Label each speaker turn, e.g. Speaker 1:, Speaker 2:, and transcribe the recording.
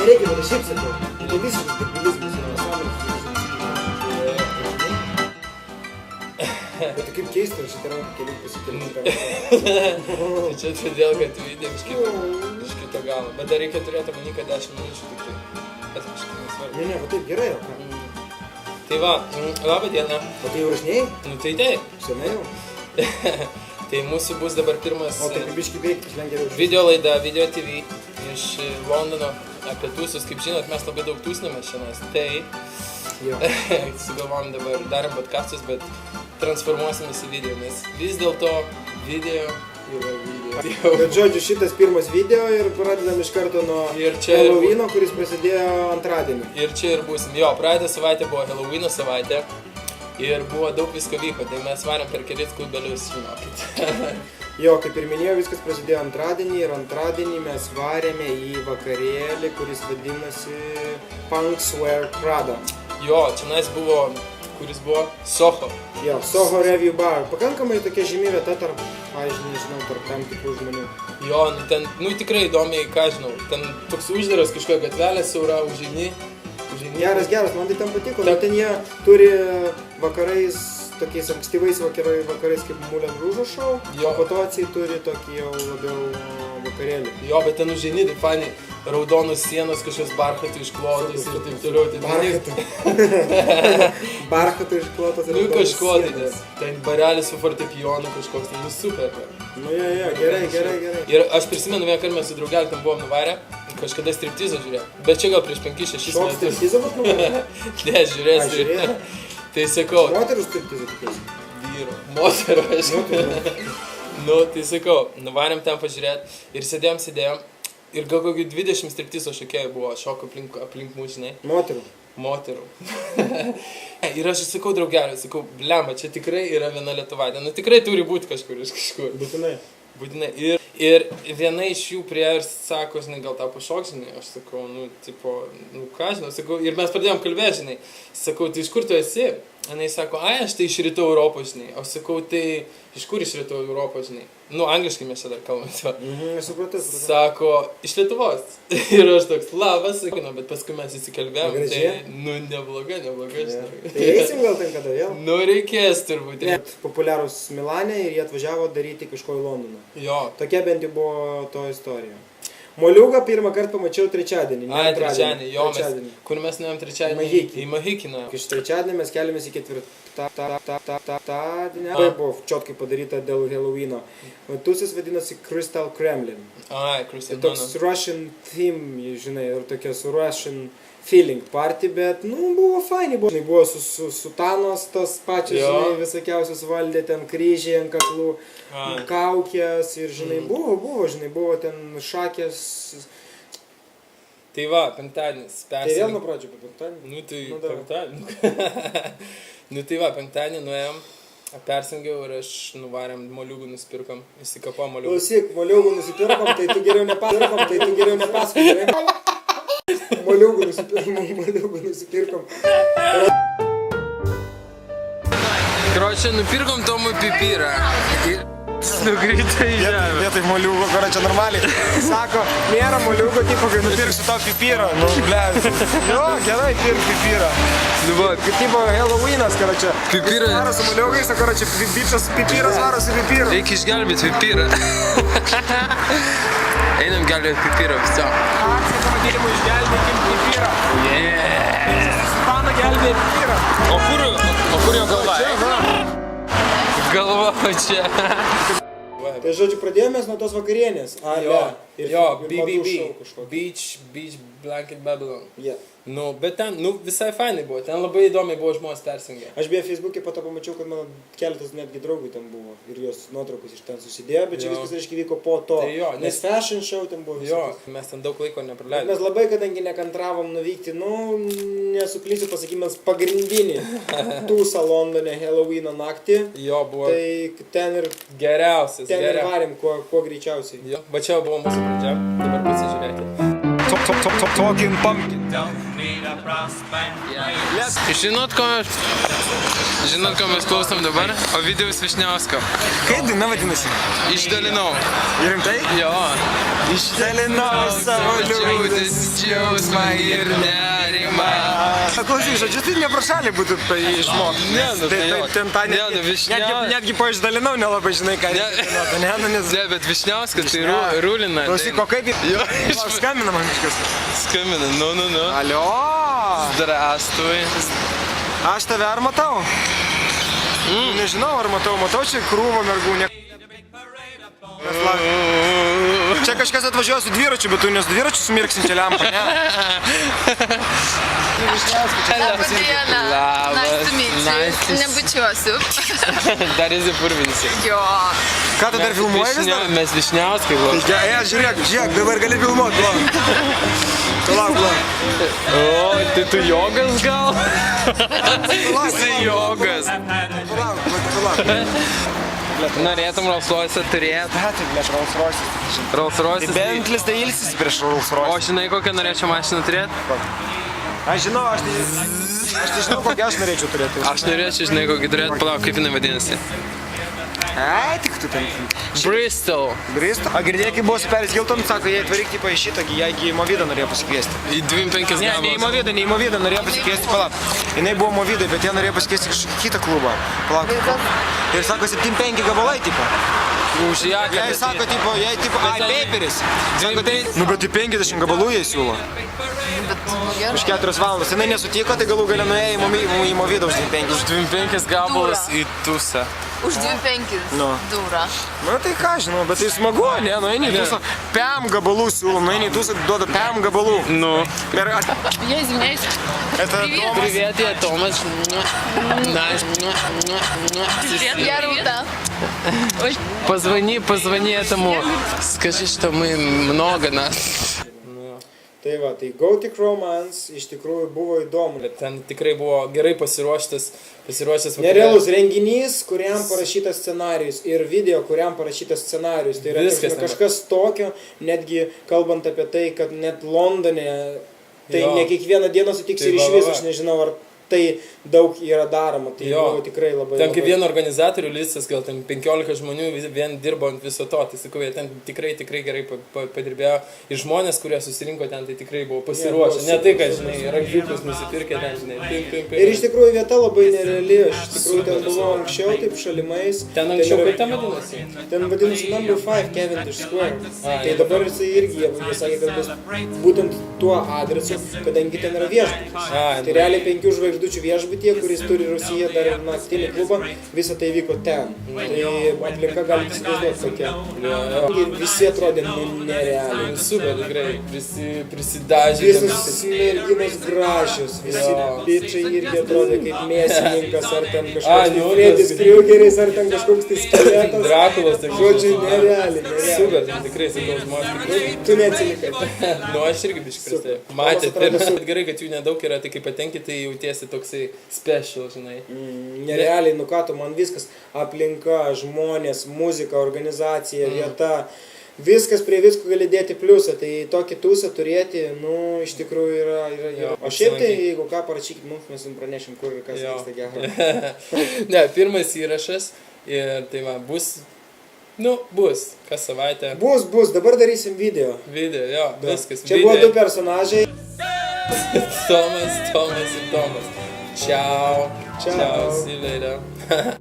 Speaker 1: Nereikia, bet aš šiaip sakau. Tai visiškas debilizmas yra nesąmonės. Bet kaip keista, šitą ranką kelių pasikelimų.
Speaker 2: Čia todėl, kad video iš kito galo. Bet dar reikia turėti omeny, kad 10 minučių tik tai. Bet kažkaip nesvarbu.
Speaker 1: Ne, va taip gerai jau.
Speaker 2: Tai va, labą dieną.
Speaker 1: O tai jau rašinėjai?
Speaker 2: Nu tai taip.
Speaker 1: Senai jau?
Speaker 2: Tai mūsų bus dabar pirmas
Speaker 1: O taip biškį veikti, aš lengviau už.
Speaker 2: video laida, Video TV iš Londono apie tūsus. Kaip žinot, mes labai daug tūsnamės šiandien. Tai sugalvom dabar, darėm podcastus, bet transformuosimės į video, nes vis dėlto video yra video.
Speaker 1: Bet žodžiu, šitas pirmas video ir pradedam iš karto nuo Halloweeno, kuris prasidėjo antradienį.
Speaker 2: Ir čia ir būsim. Jo, praeitą savaitę buvo Halloweeno savaitė ir buvo daug visko vyko, tai mes varėm per kelis klubelius, žinokit.
Speaker 1: Jo, kaip ir minėjau, viskas prasidėjo antradienį ir antradienį mes varėme į vakarėlį, kuris vadinasi Punks Wear Prada.
Speaker 2: Jo, čionais buvo, kuris buvo Soho.
Speaker 1: Jo, Soho Review Bar. Pakankamai tokia žymi vieta tarp, pavyzdžiui, nežinau, tarp tam tikrų žmonių.
Speaker 2: Jo, nu ten, nu tikrai įdomiai, ką žinau, ten toks uždaras kažkokia gatvelė siaura, užeini.
Speaker 1: Geras, man tai ten patiko, bet ten jie turi vakarais, tokiais ankstyvais vakarais kaip Moulin Rouge šou, o po to atsiai turi tokį jau labiau vakarėlį.
Speaker 2: Jo, bet ten užeini, tai fani, raudonos sienos, kažkokios barchatų išklotos ir taip toliau.
Speaker 1: Barchatų išklotos ir
Speaker 2: raudonos sienos. Nu kažko tai, nes ten barelis su fortepijonu kažkoks, tai nu super.
Speaker 1: Nu jo, gerai.
Speaker 2: Ir aš prisimenu, vieną kartą mes su draugelį tam buvom nuvarę, kažkada striptizą žiūrėjau, bet čia gal prieš 5-6 metus.
Speaker 1: Šok striptizą vat nuvarė?
Speaker 2: Ne, žiūrėsiu. Tai sakau...
Speaker 1: Moterų striptizą tokiais?
Speaker 2: Vyro. Moterų, aišku. Nu, tai sakau, nuvarėm ten pažiūrėti ir sėdėjom ir gal kokių 20 striptizo šokėjų buvo šoko aplink mūsų, žinai. Moterų. Ir aš sakau draugeliui, sakau, blemba, čia tikrai yra viena lietuvaitė, nu tikrai turi būti kažkur iš kažkur. Būtinai. Ir viena iš jų prie ir sako, žinai, gal tau pašok, žinai, aš sakau, nu, tipo, nu ką, žinau, sakau, ir mes pradėjom kalbėti, žinai, sakau, tai iš kur tu esi? Anai sako, aš tai iš Rytų Europos, žinai, o sakau, tai iš kur iš Rytų Europos, žinai, nu, angliškai mes čia dar kalbame,
Speaker 1: supratau.
Speaker 2: Sako, iš Lietuvos. Ir aš toks, labas, sakau, bet paskui mes įsikalbėjom, tai, nu, nebloga, žinai.
Speaker 1: Tai eisim gal ten kada vėl?
Speaker 2: Nu, reikės turbūt.
Speaker 1: Populiarūs Milane ir jie atvažiavo daryti kažko į Londoną.
Speaker 2: Jo.
Speaker 1: Tokia bent jau buvo to istorija. Moliūgą pirmą kartą pamačiau trečiadienį.
Speaker 2: Trečiadienį, jo, kur mes nuėjom trečiadienį? Į Mahikiną.
Speaker 1: Iš trečiadienį mes keliamės į ketvirtadienį. Tai buvo čiotkai padaryta dėl Halloweeno. Tusis vadinasi Crystal Kremlin.
Speaker 2: Crystal.
Speaker 1: Toks Russian theme, žinai, ir tokia su Russian feeling party, bet, nu, buvo faini. Buvo sutanos tos pačios, žinai, visokiausios valdė, ten kryžiai ant kaklų, kaukės ir, žinai, buvo ten šakės.
Speaker 2: Tai va, penktadienis.
Speaker 1: Tai vėl nuo pradžio apie penktadienį?
Speaker 2: Nu, tai penktadienį. Nu, tai va, penktadienį nuėjom, persengiau ir aš nuvarėm moliūgų nusipirkom, įsikapom moliūgų.
Speaker 1: Klausyk, moliūgų nusipirkom, tai tu geriau nepasakok, gerai? Moliūgų nusipirkom.
Speaker 2: Kročią, nupirkom Tomui pipirą. Nukrito į žemę.
Speaker 1: Vietoj moliūgo, čia normaliai. Sako, nėra moliūgo, tipo, kai nupirksiu tau pipirą. Nu, blėvis. Jo, gerai, pirk pipirą.
Speaker 2: Nu, va.
Speaker 1: Kaip tipo Halloweenas, čia.
Speaker 2: Pipirą.
Speaker 1: Varo su moliūgais, čia bičas pipiras varo su pipirą.
Speaker 2: Reikia išgelbėti pipirą. Einam gelbėti pipirą, viso.
Speaker 1: Akcija pavadinimu išgelbėkim pipirą. Sutana gelbėti pipirą.
Speaker 2: O kur jo galva? Galva čia.
Speaker 1: Tai žodžiu, pradėjomės nuo tos vakarienės.
Speaker 2: Jo, BBB. Beach Blanket Babylon.
Speaker 1: Yeah.
Speaker 2: Nu, bet ten, visai fainai buvo. Ten labai įdomiai buvo žmonės persijungę.
Speaker 1: Aš beje Facebook'e po to pamačiau, kad mano keletas netgi draugų ten buvo. Ir jos nuotraukos iš ten susidėjo, bet čia viskas, reiškia, vyko po to.
Speaker 2: Tai jo,
Speaker 1: nes fashion show ten buvo viskas.
Speaker 2: Jo, mes ten daug laiko nepraleidome.
Speaker 1: Mes labai, kadangi nekantravom nuvykti, nesuklysiu pasakymės, pagrindinį tūsą Londone Halloweeno naktį.
Speaker 2: Jo, buvo.
Speaker 1: Tai ten ir
Speaker 2: geriausias.
Speaker 1: Ten ir varėm, kuo greičiausiai.
Speaker 2: Jo, va čia buvo mūsų pradžia. Dabar pasižiūrėkite.
Speaker 3: Talking pumpkin.
Speaker 2: Žinot, ko mes klausom dabar? Ovidijaus Višniausko.
Speaker 3: Kaip daina vadinasi?
Speaker 2: Išdalinau.
Speaker 3: Ir rimtai?
Speaker 2: Jo.
Speaker 3: Išdalinau savo liūdės
Speaker 2: džiausmą ir nerimą.
Speaker 3: Klausyk, žodžiu, tai neprašalė būtų išmokti.
Speaker 2: Ne,
Speaker 3: tai ten tą netgi po išdalinau nelabai žinai, ką reikia.
Speaker 2: Ne, bet Višniauskas tai rūlina.
Speaker 3: Klausyk, o kaip skambina man kažkas?
Speaker 2: Skambina, nu.
Speaker 3: Alio!
Speaker 2: Zdrastui.
Speaker 3: Aš tave ar matau? Nežinau, ar matau čia krūvą mergų. Čia kažkas atvažiuoja su dviračiu, bet tu ne su dviračiu su mirksinčia lempa, ne?
Speaker 4: Labą dieną. Nice to meet you. Nebučiuosiu.
Speaker 2: Dar esi purvinsi.
Speaker 4: Jo.
Speaker 3: Ką tu dar filmuoji vis dar?
Speaker 2: Mes Višniauskai, va.
Speaker 3: Žiūrėk, dabar gali filmuot, Lauk.
Speaker 2: O, tai tu jogas gal? Jisai jogas. Norėtum Rolls-Royce turėti? Rolls-Royce?
Speaker 3: Bentlis tai ilsis prieš Rolls-Royce.
Speaker 2: O žinai, kokią norėčiau mašiną turėti?
Speaker 3: Aš žinau, aš žinau, kokią aš norėčiau turėti.
Speaker 2: Aš norėčiau, žinai, kokį turėti. Palauk, kaip jinai vadinasi?
Speaker 3: Ai, tik tu ten.
Speaker 2: Bristol.
Speaker 3: A girdėjai, kai buvo su Paris Hilton, sako, jie atvaryk tipo į šitą, jie į Movidą norėjo pasikviesti.
Speaker 2: Į 25 gabalus.
Speaker 3: Ne, į Movidą norėjo pasikviesti, palauk. Jinai buvo Movidai, bet jie norėjo pasikviesti kažkokį kitą klubą. Palauk. Ir sako, 75 gabalai, tipo.
Speaker 2: Už ją.
Speaker 3: Jai sako, tipo, paperis. Nu, bet į 50 gabalų jie siūlo. Už 4 valandas. Jinai nesutiko, tai galų galę nuėjo į Movidą už 25.
Speaker 2: Už 25 gabalus į Tusą.
Speaker 4: Už 25 durą.
Speaker 3: Nu tai ką, žinau, bet tai smagu, ne, nueini į Tusą, 5 gabalų siūlo, nueini į Tusą, duoda 5 gabalų.
Speaker 2: Nu.
Speaker 4: Я извиняюсь.
Speaker 2: Привет, я Томас.
Speaker 4: Я Рута.
Speaker 2: Позвони этому, скажи, что мы много нас.
Speaker 1: Tai va, tai Gothic Romance iš tikrųjų buvo įdomu.
Speaker 2: Ten tikrai buvo gerai pasiruoštas
Speaker 1: nerealus renginys, kuriam parašytas scenarijus ir video, kuriam parašytas scenarijus. Tai yra kažkas tokio, netgi kalbant apie tai, kad net Londone, tai ne kiekvieną dieną sutiksi ir iš vis, aš nežinau, ar tai daug yra daroma, tai buvo tikrai labai.
Speaker 2: Ten kaip vieno organizatorių listas, gal ten 15 žmonių vien dirbo ant viso to, tai sakau, jie ten tikrai gerai padirbėjo ir žmonės, kurie susirinko ten, tai tikrai buvo pasiruošę, ne tai, kad, žinai, ragiukus nusipirkė ten, žinai,
Speaker 1: Ir iš tikrųjų vieta labai nereali, aš iš tikrųjų ten buvau anksčiau, taip šalimais.
Speaker 2: Ten anksčiau, kaip ten vadinasi?
Speaker 1: Ten vadinasi Number 5 Cavendish Square. Tai dabar jisai irgi, jie sakė, kad bus būtent tuo adresu, kadangi ten yra viešbutis. Tai realiai 5 žvaigždučių viešbutyje, kuris turi Rusiją dar ir naktinį klubą, visą tai vyko ten. Tai aplinka gali įsivaizduoti tokia. Visi atrodė nerealiai.
Speaker 2: Super, tikrai, prisidažė.
Speaker 1: Visos merginos gražios, visi bičiai irgi atrodė kaip mėsininkas, ar ten kažkoks Fredis Kruegeris, ar ten kažkoks tai skeletas.
Speaker 2: Drakulas, tai
Speaker 1: žodžiu, nerealiai.
Speaker 2: Super, tikrai, sakau, žmonės tikrai.
Speaker 1: Tu neatsilikai.
Speaker 2: Nu, aš irgi biškai pristėjau. Matėt, gerai, kad jų nedaug yra, tai kai patenki, tai jautiesi toksai special, žinai.
Speaker 1: Nerealiai, nu ką tu, man viskas, aplinka, žmonės, muzika, organizacija, vieta, viskas prie visko gali dėti pliusą, tai tokį Tusą turėti, nu, iš tikrųjų yra. O šiaip tai, jeigu ką, parašykit mums, mes jums pranešim, kur ir kas vyksta gero.
Speaker 2: Ne, pirmas įrašas ir tai va, bus, kas savaitę.
Speaker 1: Bus, dabar darysim video.
Speaker 2: Video, jo, viskas.
Speaker 1: Čia buvo 2 personažai.
Speaker 2: Tomas ir Tomas. Ciao. See you later.